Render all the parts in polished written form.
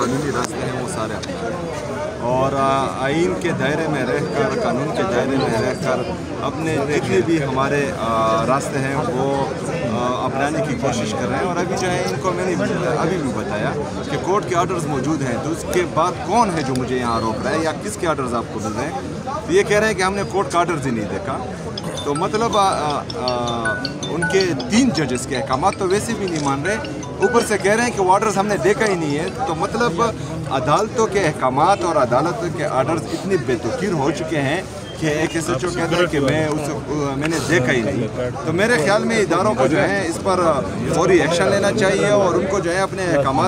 कानूनी रास्ते हैं वो सारे अपनाएं और आइन के दायरे में रह कर, कानून के दायरे में रह कर अपने जितने भी हमारे रास्ते हैं वो अपनाने की कोशिश कर रहे हैं। और अभी जो है इनको मैंने अभी भी बताया कि कोर्ट के ऑर्डर्स मौजूद हैं, तो उसके बाद कौन है जो मुझे यहाँ रोक रहा है या किसके ऑर्डर्स आपको मिल रहे हैं। तो ये कह रहे हैं कि हमने कोर्ट का ऑर्डर्स ही नहीं देखा। तो मतलब उनके 3 जजेस के अहकाम तो वैसे भी नहीं मान रहे, ऊपर से कह रहे हैं कि वो ऑर्डर्स हमने देखा ही नहीं है। तो मतलब अदालतों के अहकाम और अदालतों के ऑर्डर्स इतने बेतुकीर हो चुके हैं कि एक SHO कहता है कि मैंने देखा ही नहीं। तो मेरे ख्याल में इदारों को जो है इस पर फौरी एक्शन लेना चाहिए और उनको जो है अपने अहकाम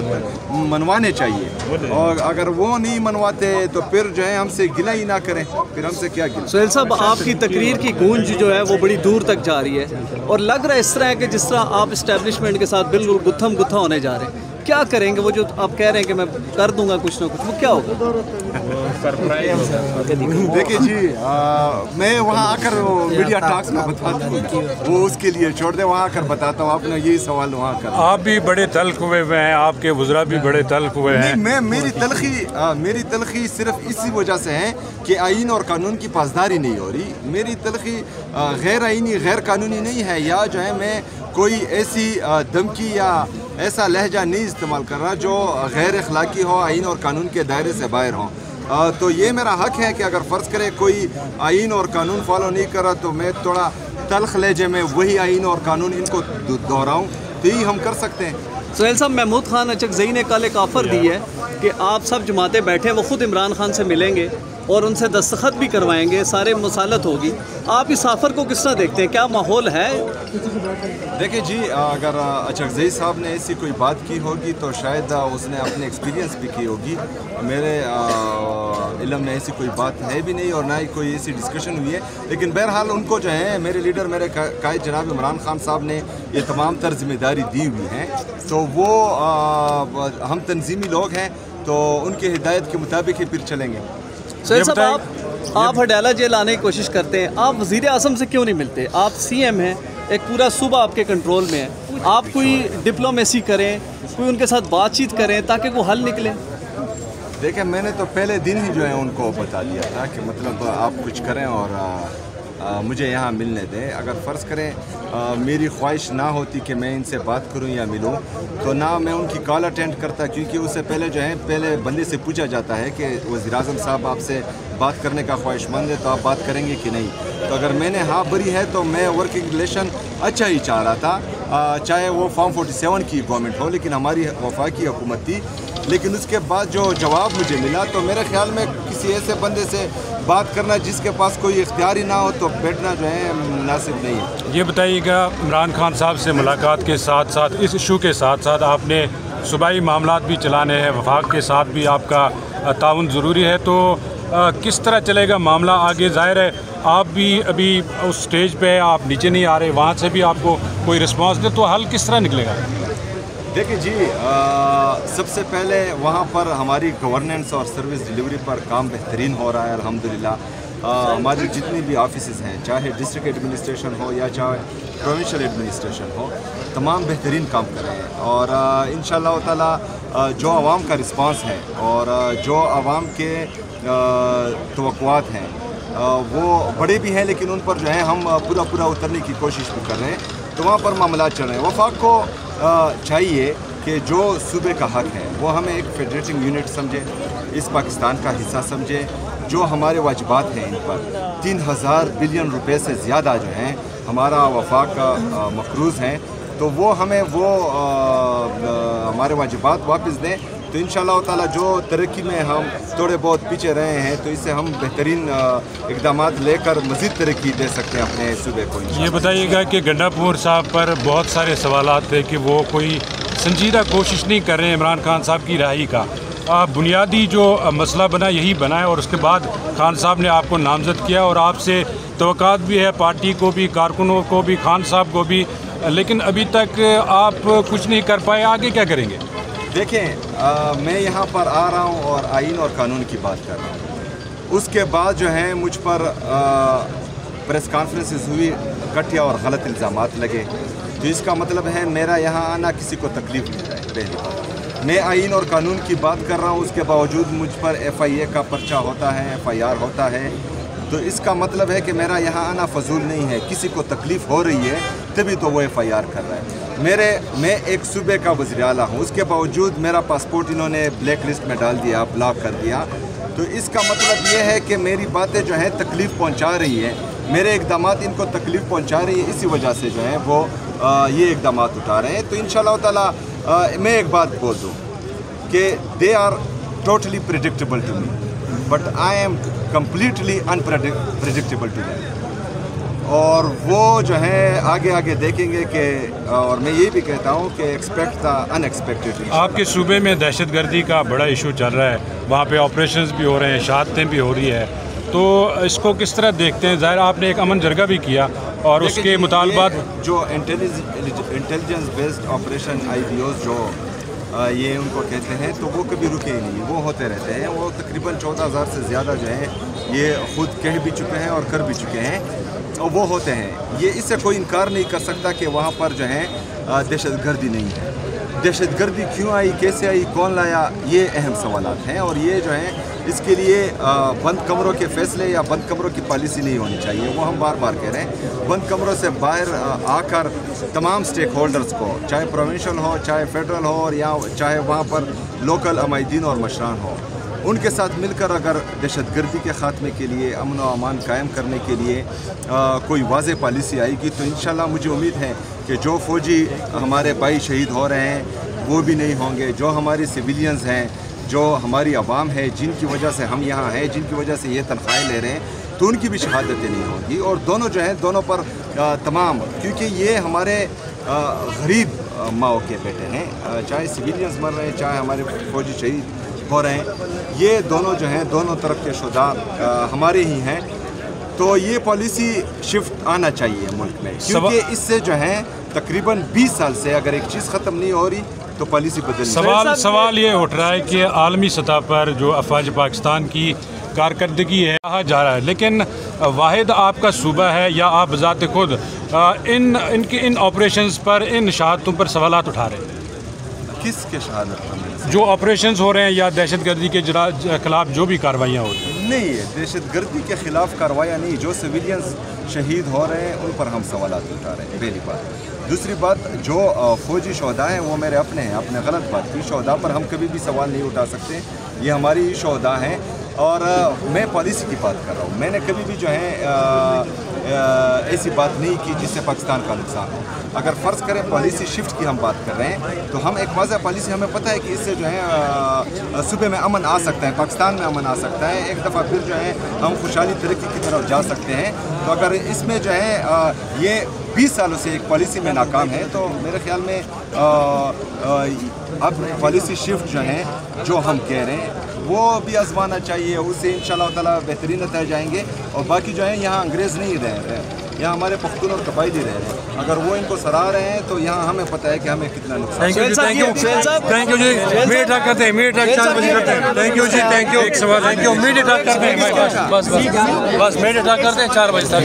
मनवाने चाहिए। और अगर वो नहीं मनवाते तो फिर जो है हमसे गिला ही ना करें, फिर हमसे क्या गिला। सुहेल साहब, आपकी तकरीर की गूंज जो है वो बड़ी दूर तक जा रही है और लग रहा है इस तरह है कि जिस तरह आप इस्टेब्लिशमेंट के साथ बिल्कुल गुत्थम गुत्था होने जा रहे हैं। क्या करेंगे? वो जो आप कह रहे हैं कि मैं कर दूंगा कुछ ना कुछ, वो क्या होगा? देखिए जी, मैं वहाँ आकर मीडिया टॉक्स में बताता हूँ, वो उसके लिए छोड़ दे, वहाँ आकर बताता हूँ। आपने यही सवाल वहाँ कर, आप भी बड़े तल्ख हुए हैं, आपके वज़रा भी बड़े तल्ख हुए हैं। नहीं, मेरी तलखी सिर्फ इसी वजह से है कि आइन और कानून की पासदारी नहीं हो रही। मेरी तलखी गैर आइनी गैर कानूनी नहीं है, या जो है मैं कोई ऐसी धमकी या ऐसा लहजा नहीं इस्तेमाल कर रहा जो गैर अखलाकी हो, आइन और कानून के दायरे से बाहर हो। तो ये मेरा हक है कि अगर फ़र्ज़ करे कोई आइन और कानून फॉलो नहीं कर रहा तो मैं थोड़ा तल्ख लहजे में वही आइन और कानून इनको दोहराऊँ, तो यही हम कर सकते हैं। सुहेल साहब, महमूद खान अचकज़ई ने कल एक ऑफ़र दी है कि आप सब जमातें बैठे, वो ख़ुद इमरान खान से मिलेंगे और उनसे दस्तखत भी करवाएंगे, सारे मुसालत होगी। आप इस ऑफ़र को किस तरह देखते हैं? क्या माहौल है? देखिए जी, अगर अचकज़ई साहब ने ऐसी कोई बात की होगी तो शायद उसने अपने एक्सपीरियंस भी की होगी। मेरे इल्म में ऐसी कोई बात है भी नहीं और ना ही कोई ऐसी डिस्कशन हुई है। लेकिन बहरहाल उनको जो है मेरे लीडर, मेरे कायद जनाब इमरान खान साहब ने ये तमाम तर जिम्मेदारी दी हुई है। तो वो हम तंजीमी लोग हैं तो उनकी हिदायत के मुताबिक ही फिर चलेंगे। सुहेल साहब, आप हडाला जेल आने की कोशिश करते हैं, आप वज़ीर आज़म से क्यों नहीं मिलते? आप CM हैं, एक पूरा सूबा आपके कंट्रोल में है, आप कोई डिप्लोमेसी करें, कोई उनके साथ बातचीत करें ताकि वो हल निकले। देखिए, मैंने तो पहले दिन ही जो है उनको बता दिया था कि मतलब आप कुछ करें और मुझे यहाँ मिलने दें। अगर फ़र्ज़ करें मेरी ख्वाहिश ना होती कि मैं इनसे बात करूँ या मिलूँ तो ना मैं उनकी कॉल अटेंड करता, क्योंकि उससे पहले जो है पहले बंदे से पूछा जाता है कि वज़ीर आज़म साहब आपसे बात करने का ख्वाहिशमंद है तो आप बात करेंगे कि नहीं। तो अगर मैंने हाँ भरी है तो मैं वर्किंग रिलेशन अच्छा ही चाह रहा था, चाहे वो फॉर्म 47 की गवर्नमेंट हो, लेकिन हमारी वफाकी हुकूमत थी। लेकिन उसके बाद जो जवाब मुझे मिला तो मेरे ख्याल में किसी ऐसे बंदे से बात करना जिसके पास कोई इख्तियार ही ना हो तो बैठना जो है मुनासिब नहीं है। ये बताइएगा, इमरान खान साहब से मुलाकात के साथ साथ इस इशू के साथ साथ आपने सूबाई मामलात भी चलाने हैं, वफाक के साथ भी आपका ताउन ज़रूरी है, तो किस तरह चलेगा मामला आगे? ज़ाहिर है आप भी अभी उस स्टेज पे आप नीचे नहीं आ रहे, वहाँ से भी आपको कोई रिस्पांस दे, तो हल किस तरह निकलेगा? देखिए जी, सबसे पहले वहाँ पर हमारी गवर्नेंस और सर्विस डिलीवरी पर काम बेहतरीन हो रहा है अल्हम्दुलिल्लाह। हमारी जितनी भी ऑफिसेज़ हैं, चाहे डिस्ट्रिक्ट एडमिनिस्ट्रेशन हो या चाहे प्रोविंशियल एडमिनिस्ट्रेशन हो, तमाम बेहतरीन काम कर रहे हैं। और इंशाअल्लाह ताला जो आवाम का रिस्पांस है और जो आवाम के तवक्कुआत हैं वो बड़े भी हैं, लेकिन उन पर जो है हम पूरा उतरने की कोशिश भी कर रहे हैं। तो वहाँ पर मामला चल रहे हैं। वफाक को चाहिए कि जो सूबे का हक है वो हमें एक फेडरेटिंग यूनिट समझे, इस पाकिस्तान का हिस्सा समझे। जो हमारे वाजिबात हैं इन पर 3000 बिलियन रुपए से ज़्यादा जो हैं हमारा वफाक का मकरूज़ हैं, तो वो हमें हमारे वाजिबात वापस दें। तो इंशाअल्लाह ताला जो तरक्की में हम थोड़े बहुत पीछे रहे हैं तो इससे हम बेहतरीन इक़दामात लेकर मज़ीद तरक्की दे सकते हैं अपने सूबे को। ये बताइएगा कि गंडापुर साहब पर बहुत सारे सवालात थे कि वो कोई संजीदा कोशिश नहीं कर रहे हैं इमरान खान साहब की रिहाई का। बुनियादी जो मसला बना यही बना है और उसके बाद खान साहब ने आपको नामज़द किया और आपसे तवक्कात भी है, पार्टी को भी, कारकुनों को भी, खान साहब को भी, लेकिन अभी तक आप कुछ नहीं कर पाए। आगे क्या करेंगे? देखें, मैं यहाँ पर आ रहा हूँ और आइन और कानून की बात कर रहा हूँ। उसके बाद जो है मुझ पर प्रेस कॉन्फ्रेंसेस हुई, घटिया और गलत इल्ज़ामात लगे, तो इसका मतलब है मेरा यहाँ आना किसी को तकलीफ़ नहीं है। पहली बात, मैं आइन और कानून की बात कर रहा हूँ, उसके बावजूद मुझ पर FIA का पर्चा होता है, FIR होता है, तो इसका मतलब है कि मेरा यहाँ आना फजूल नहीं है। किसी को तकलीफ़ हो रही है तभी तो वो FIR कर रहा है। मैं एक सूबे का वज़ीर आला हूँ, उसके बावजूद मेरा पासपोर्ट इन्होंने ब्लैक लिस्ट में डाल दिया, ब्लॉक कर दिया। तो इसका मतलब ये है कि मेरी बातें जो हैं तकलीफ़ पहुँचा रही है, मेरे इक़दामात इनको तकलीफ़ पहुँचा रही है, इसी वजह से जो है वो ये इक़दामात उठा रहे हैं। तो इंशाअल्लाह ताला मैं एक बात बोल दूँ कि they are totally predictable to me, but I am completely unpredictable to them. और वो जो है आगे आगे देखेंगे कि, और मैं ये भी कहता हूँ कि एक्सपेक्ट द अनएक्सपेक्टेड। आपके सूबे में दहशतगर्दी का बड़ा इशू चल रहा है, वहाँ पे ऑपरेशंस भी हो रहे हैं, शहादतें भी हो रही है, तो इसको किस तरह देखते हैं? ज़ाहिर आपने एक अमन जरगा भी किया और उसके मुतालबात जो इंटेलिजेंस बेस्ड ऑपरेशन IBOs जो ये उनको कहते हैं, तो वो कभी रुके ही नहीं, वो होते रहते हैं। वो तकरीबन 14,000 से ज़्यादा जो है ये ख़ुद कह भी चुके हैं और कर भी चुके हैं, और वो होते हैं। ये इससे कोई इनकार नहीं कर सकता कि वहाँ पर जो है दहशतगर्दी नहीं है। दहशतगर्दी क्यों आई, कैसे आई, कौन लाया, ये अहम सवालात हैं। और ये जो है इसके लिए बंद कमरों के फ़ैसले या बंद कमरों की पॉलिसी नहीं होनी चाहिए, वो हम बार बार कह रहे हैं। बंद कमरों से बाहर आकर तमाम स्टेक होल्डर्स को, चाहे प्रोविंशियल हो, चाहे फेडरल हो, और या चाहे वहाँ पर लोकल अमायदीन और मशरान हो, उनके साथ मिलकर अगर दहशतगर्दी के ख़ात्मे के लिए, अमन व अमान कायम करने के लिए कोई वाज़ेह पॉलिसी आएगी, तो इंशाल्लाह मुझे उम्मीद है कि जो फ़ौजी हमारे भाई शहीद हो रहे हैं वो भी नहीं होंगे, जो हमारी सिविलियंस हैं, जो हमारी आवाम है, जिनकी वजह से हम यहाँ हैं, जिनकी वजह से ये तनख्वाहें ले रहे हैं, तो उनकी भी शहादतें नहीं होंगी। और दोनों जो हैं, दोनों पर तमाम, क्योंकि ये हमारे गरीब माओ के बेटे हैं, चाहे सिविलियंस मर रहे हैं, चाहे हमारे फ़ौजी शहीद हो रहे हैं, ये दोनों जो हैं, दोनों तरफ के शुदा हमारे ही हैं। तो ये पॉलिसी शिफ्ट आना चाहिए मुल्क में, क्योंकि इससे जो है तकरीबन 20 साल से अगर एक चीज़ ख़त्म नहीं हो रही तो पॉलिसी बदलनी। सवाल ये उठ रहा है कि आलमी सतह पर जो अफवाज पाकिस्तान की कारकर्दगी है कहा जा रहा है, लेकिन वाहिद आपका सूबा है या आप बज़ात खुद इन ऑपरेशंस पर, इन शहादतों पर सवालात उठा रहे हैं? किसके शहादत? जो ऑपरेशंस हो रहे हैं या दहशतगर्दी के खिलाफ जो भी कार्रवाइयाँ हो रही हैं? नहीं है, दहशतगर्दी के ख़िलाफ़ कार्रवाइयाँ नहीं, जो सिविलियंस शहीद हो रहे हैं उन पर हम सवालात उठा रहे हैं, पहली बात। दूसरी बात, जो फ़ौजी शहदा हैं वो मेरे अपने हैं, आपने गलत बात की, शहदा पर हम कभी भी सवाल नहीं उठा सकते, ये हमारी शहदा हैं। और मैं पॉलिसी की बात कर रहा हूँ, मैंने कभी भी जो है ऐसी बात नहीं की जिससे पाकिस्तान का नुकसान हो। अगर फ़र्ज़ करें पॉलिसी शिफ्ट की हम बात कर रहे हैं, तो हम एक वाज़ह पॉलिसी, हमें पता है कि इससे जो है सूबे में अमन आ सकता है, पाकिस्तान में अमन आ सकता है, एक दफ़ा फिर जो है हम खुशहाली तरक्की की तरफ जा सकते हैं। तो अगर इसमें जो है ये 20 सालों से एक पॉलिसी में नाकाम है, तो मेरे ख्याल में अब पॉलिसी शिफ्ट जो है, जो हम कह रहे हैं, वो भी आजमाना चाहिए, उससे इंशाअल्लाह ताला बेहतरीन नतीजे जाएंगे। और बाकी जो है यहाँ अंग्रेज़ नहीं रह रहे हैं, यहाँ हमारे पख्तून और कबायली रह रहे हैं, अगर वो इनको सराह रहे हैं तो यहाँ हमें पता है कि हमें कितना नुकसान। थैंक यू जी, थैंक यू जी, मीट रख करते हैं, मीट रख 4 बजे करते हैं। थैंक यू जी, थैंक यू, एक सवाल, थैंक यू, मीट रख करते हैं, बस मीट रख करते हैं 4 बजे तक।